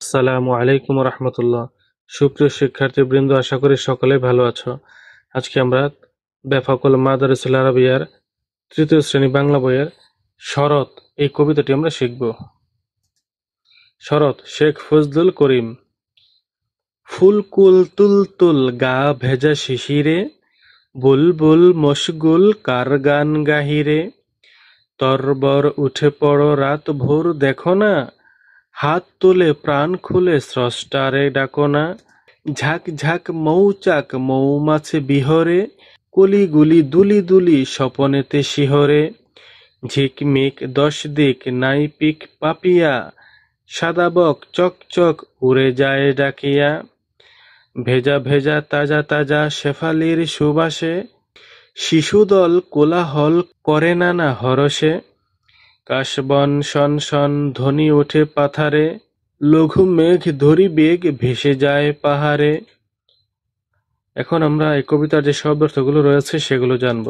আসসালামু আলাইকুম রহমতুল্লাহ। সুপ্রিয় শিক্ষার্থীবৃন্দ, আশা করি সকলে ভালো আছো। আজকে আমরা বেফাকুল মাদারিসুল আরাবিয়ার তৃতীয় শ্রেণী বাংলা বইয়ের শরৎ এই কবিতাটি আমরা শিখব। শরৎ, শেখ ফজলুল করিম। ফুলকুল তুলতুল গা ভেজা শিশিরে, বুলবুল মশগুল কার গান গাহিরে। তরবর উঠে পড়ো রাত ভোর দেখো না, হাত তুলে প্রাণ খুলে স্রষ্টারে ডাকো না। ঝাঁক ঝাঁক মৌচাক মৌমাছি বিহরে, কলিগুলি দুলি দুলি স্বপনেতে শিহরে। ঝিকমিক দশ দিক নাইপিক পাপিয়া, সাদাবক চকচক উড়ে যায় ডাকিয়া। ভেজা ভেজা তাজা তাজা শেফালির সুবাসে, শিশুদল কোলাহল করে নানা হরষে। কাশবন শন শন ধ্বনি ওঠে পাথারে, লঘু মেঘ ধরি বেগ ভেসে যায় পাহাড়ে। এখন আমরা এই কবিতার যে শব্দার্থগুলো রয়েছে সেগুলো জানব।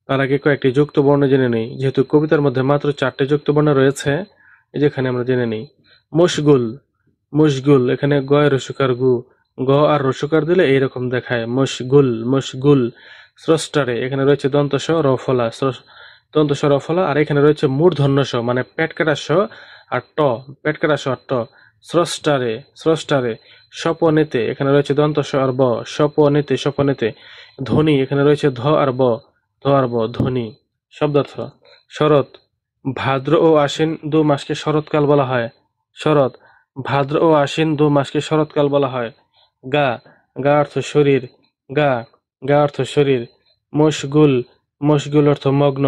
তার আগে কয়েকটি যুক্ত বর্ণ জেনে নেই। যেহেতু কবিতার মধ্যে মাত্র 4টি যুক্ত বর্ণ রয়েছে, এই যেখানে আমরা জেনে নেই। মশগুল, মশগুল, এখানে গ এর রসুকার গু, গ আর রসুকার দিলে এইরকম দেখায়, মশগুল মশগুল। স্রষ্টারে, এখানে রয়েছে দন্ত স রফলা, দন্ত স রফলা, আর এখানে রয়েছে মূর্ধন্য স মানে পেট কাটা স আর ট, পেট কাটা স আর ট। স্রষ্টারে, স্রষ্টারে। স্বপনেতে, এখানে রয়েছে দন্ত স আর ব, স্বপনেতে স্বপনেতে। ধ্বনি, এখানে রয়েছে ধ আর ব, ধ আর ব, ধ্বনি। শব্দার্থ: শরৎ, ভাদ্র ও আশ্বিন দু মাসকে শরৎকাল বলা হয়। শরৎ, ভাদ্র ও আশ্বিন দু মাসকে শরৎকাল বলা হয়। গা, গা অর্থ শরীর, গা, গা অর্থ শরীর। মশগুল, মশগুল অর্থ মগ্ন,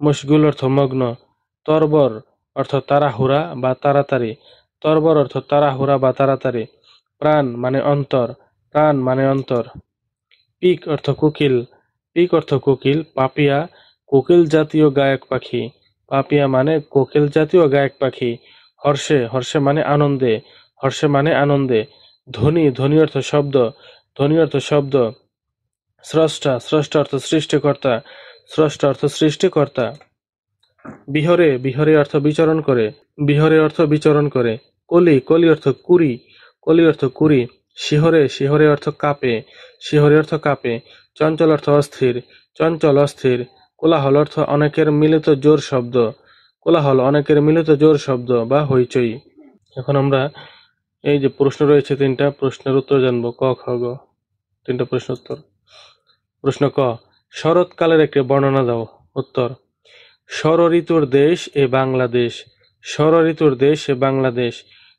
মশগুল অর্থ মগ্ন। তরবর অর্থ তাড়াহুড়া বা তাড়াতাড়ি, তরবর অর্থ তাড়াহুড়া বা তাড়াতাড়ি। প্রাণ মানে অন্তর, প্রাণ মানে অন্তর। পিক অর্থ কোকিল, পিক অর্থ কোকিল। পাপিয়া, কোকিল জাতীয় গায়ক পাখি, পাপিয়া মানে কোকিল জাতীয় গায়ক পাখি। হর্ষে, হর্ষে মানে আনন্দে, হর্ষে মানে আনন্দে। ধ্বনি, ধ্বনি অর্থ শব্দ, ধ্বনি অর্থ শব্দ। স্রষ্টা, স্রষ্টা অর্থ সৃষ্টিকর্তা, স্রষ্টা অর্থ সৃষ্টিকর্তা। বিহরে, বিহরে অর্থ বিচরণ করে, বিহরে অর্থ বিচরণ করে। কলি, কলি অর্থ কুড়ি, কলি অর্থ কুড়ি। শিহরে, শিহরে অর্থ কাঁপে, শিহরে অর্থ কাঁপে। চঞ্চল অর্থ অস্থির, চঞ্চল অস্থির। কোলাহল অর্থ অনেকের মিলিত জোর শব্দ, কোলাহল অনেকের মিলিত জোর শব্দ বা হইচই। এখন আমরা এই যে প্রশ্ন রয়েছে 3টা, প্রশ্নের উত্তর জানবো। ক খ গ, 3টা প্রশ্ন উত্তর। প্রশ্ন ক, শরৎকালের একটি বর্ণনা দাও। উত্তর: ষড় ঋতুর দেশ এ বাংলাদেশ, ষড় ঋতুর দেশ এ বাংলাদেশ।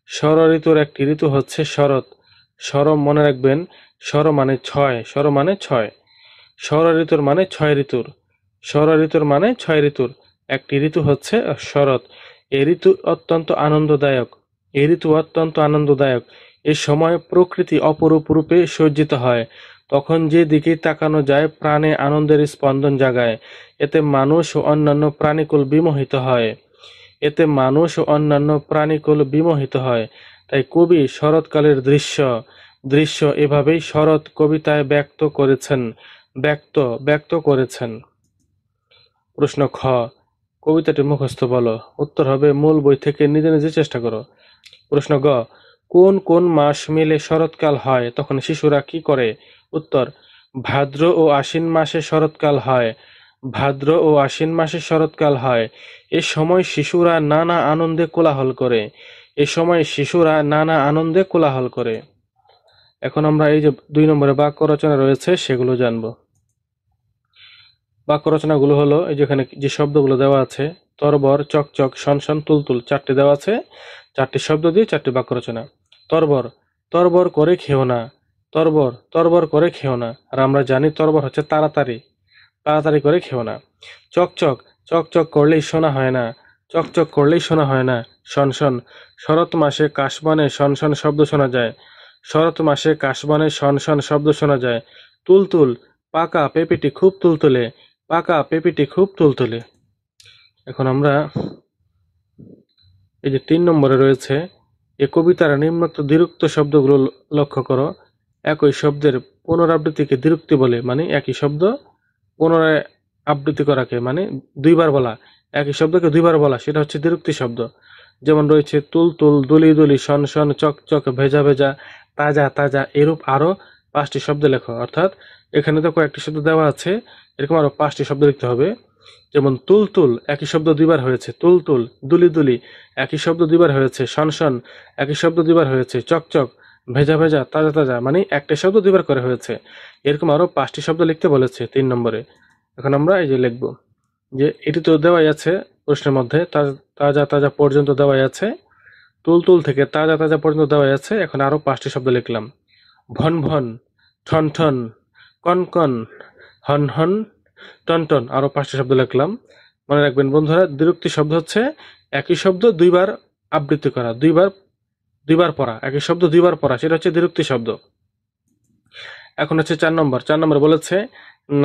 ষড় ঋতুর একটি ঋতু হচ্ছে শরৎ। ষড় মনে রাখবেন, ষড় মানে 6, ষড় মানে 6। ষড় ঋতুর মানে 6 ঋতুর, ষড় ঋতুর মানে 6 ঋতুর একটি ঋতু হচ্ছে শরৎ। এই ঋতু অত্যন্ত আনন্দদায়ক, এই ঋতু অত্যন্ত আনন্দদায়ক। এ সময় প্রকৃতি অপরূপ রূপে সজ্জিত হয়। তখন যে দিকেই তাকানো যায় প্রাণে আনন্দের স্পন্দন জাগায়। এতে মানুষ ও অন্যান্য প্রাণীকুল বিমোহিত হয়, এতে মানুষ ও অন্যান্য প্রাণীকুল বিমোহিত হয়। তাই কবি শরৎকালের দৃশ্য, দৃশ্য এভাবেই শরৎ কবিতায় ব্যক্ত করেছেন, ব্যক্ত, ব্যক্ত করেছেন। প্রশ্ন খ, কবিতাটি মুখস্থ বলো। উত্তর হবে মূল বই থেকে নিজে নিজে চেষ্টা করো। প্রশ্ন গ, কোন কোন মাস মিলে শরৎকাল হয়, তখন শিশুরা কি করে? উত্তর: ভাদ্র ও আশ্বিন মাসে শরৎকাল হয়, ভাদ্র ও আশ্বিন মাসে শরৎকাল হয়। এ সময় শিশুরা নানা আনন্দে কোলাহল করে, এ সময় শিশুরা নানা আনন্দে কোলাহল করে। এখন আমরা এই যে 2 নম্বরে বাক্য রচনা রয়েছে সেগুলো জানবো। বাক্য রচনাগুলো হলো, এই যেখানে যে শব্দগুলো দেওয়া আছে, তরবর, চকচক, শনশন, তুলতুল, 4টি দেওয়া আছে। 4টি শব্দ দিয়ে 4টি বাক্য রচনা। তরবর, তরবর করে খেও না, তরবর, তরবর করে খেও না। আর আমরা জানি তরবর হচ্ছে তাড়াতাড়ি, তাড়াতাড়ি করে খেও না। চকচক, চকচক করলেই শোনা হয় না, চকচক করলেই শোনা হয় না। শনশন, শরৎ মাসে কাশবনে শনশন শব্দ শোনা যায়, শরৎ মাসে কাশবনে শনশন শব্দ শোনা যায়। তুলতুল, পাকা পেঁপেটি খুব তুলতুলে, পাকা পেঁপেটি খুব তুলতুলে। এখন আমরা এই যে 3 নম্বরে রয়েছে, এ কবিতার নিম্নোক্ত দ্বিরুক্ত শব্দগুলো লক্ষ্য করো। একই শব্দের পুনরাবৃত্তিকে দ্বিরুক্তি বলে, মানে একই শব্দ পুনরায় আবৃত্তি করাকে, মানে 2বার বলা, একই শব্দকে 2বার বলা, সেটা হচ্ছে দ্বিরুক্তি শব্দ। যেমন রয়েছে তুল তুল, দুলি দুলি, শন শন, চক চক, ভেজা ভেজা, তাজা তাজা, এরূপ আরো 5টি শব্দ লেখো। অর্থাৎ এখানে তো কয়েকটি শব্দ দেওয়া আছে, এরকম আরো 5টি শব্দ লিখতে হবে। যেমন তুল তুল, একই শব্দ দুইবার হয়েছে। তুল তুল, দুলি দুলি, একই শব্দ দুইবার হয়েছে। শন শন, একই শব্দ দুইবার হয়েছে। চক চক, ভেজা ভেজা, তাজা তাজা, মানে একটা শব্দ দুইবার করে হয়েছে। এরকম আরো 5টি শব্দ লিখতে বলেছে 3 নম্বরে। এখন আমরা এই যে লিখবো যে এটি তো দেওয়াই আছে প্রশ্নের মধ্যে, তাজা তাজা পর্যন্ত দেওয়াই আছে, তুল তুল থেকে তাজা তাজা পর্যন্ত দেওয়াই আছে। এখন আরো 5টি শব্দ লিখলাম। ভন ভন, ঠন ঠন, কন কন, হন হন, টন টন, আরো 5টি শব্দ লিখলাম। মনে রাখবেন বন্ধুরা, দ্বিরুক্তি শব্দ হচ্ছে একই শব্দ দুইবার আবৃত্তি করা, দুইবার পড়া, একই শব্দ দুইবার পড়া, সেটা হচ্ছে দ্বিরুক্তি শব্দ। এখন হচ্ছে 4 নম্বর। 4 নম্বর বলেছে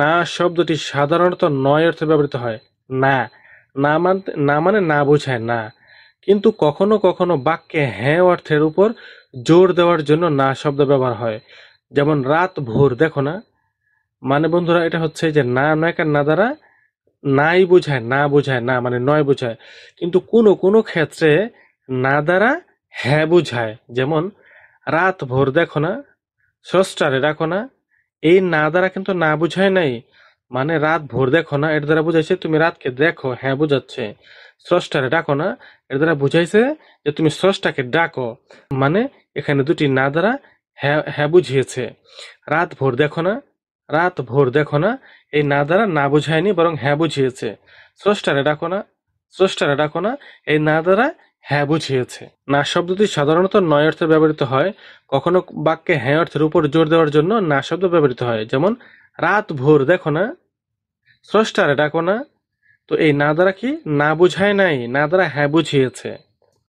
না শব্দটি সাধারণত নয় অর্থে ব্যবহৃত হয়। না, না মানে না বোঝায় না, কিন্তু কখনো কখনো বাক্যে হ্যাঁ অর্থের উপর জোর দেওয়ার জন্য না শব্দ ব্যবহার হয়। যেমন রাত ভোর, দেখো না, মানে বন্ধুরা এটা হচ্ছে যে না নয়কার না দ্বারা নাই বোঝায়, না বোঝায়, না মানে নয় বোঝায়, কিন্তু কোনো কোনো ক্ষেত্রে না দ্বারা হ্যাঁ বোঝায়। যেমন রাত ভোর, দেখো না, স্রষ্টারে ডাকো না, এই না দ্বারা কিন্তু না বুঝায় নাই, মানে রাত ভোর দেখো না এর দ্বারা বুঝাইছে তুমি রাতকে দেখো, হ্যাঁ বুঝাচ্ছে। স্রষ্টারে ডাকো না, এর দ্বারা বুঝাইছে যে তুমি স্রষ্টাকে ডাকো, মানে এখানে দুটি না দ্বারা হ্যাঁ হ্যাঁ বুঝিয়েছে। রাত ভোর দেখো না, রাত ভোর দেখো না, এই না দ্বারা না বুঝায়নি বরং হ্যাঁ বুঝিয়েছে। স্রষ্টারে ডাকো না, স্রষ্টারে ডাকো না, এই না দ্বারা হ্যাঁ বুঝিয়েছে। না শব্দটি সাধারণত নয় অর্থে ব্যবহৃত হয়, কখনো বাক্যে হ্যাঁ অর্থের উপর জোর দেওয়ার জন্য না শব্দ ব্যবহৃত হয়। যেমন রাত ভোর দেখো না, স্রষ্টারে ডাকো না, তো এই না দ্বারা কি না বুঝায় নাই, না দ্বারা হ্যাঁ বুঝিয়েছে।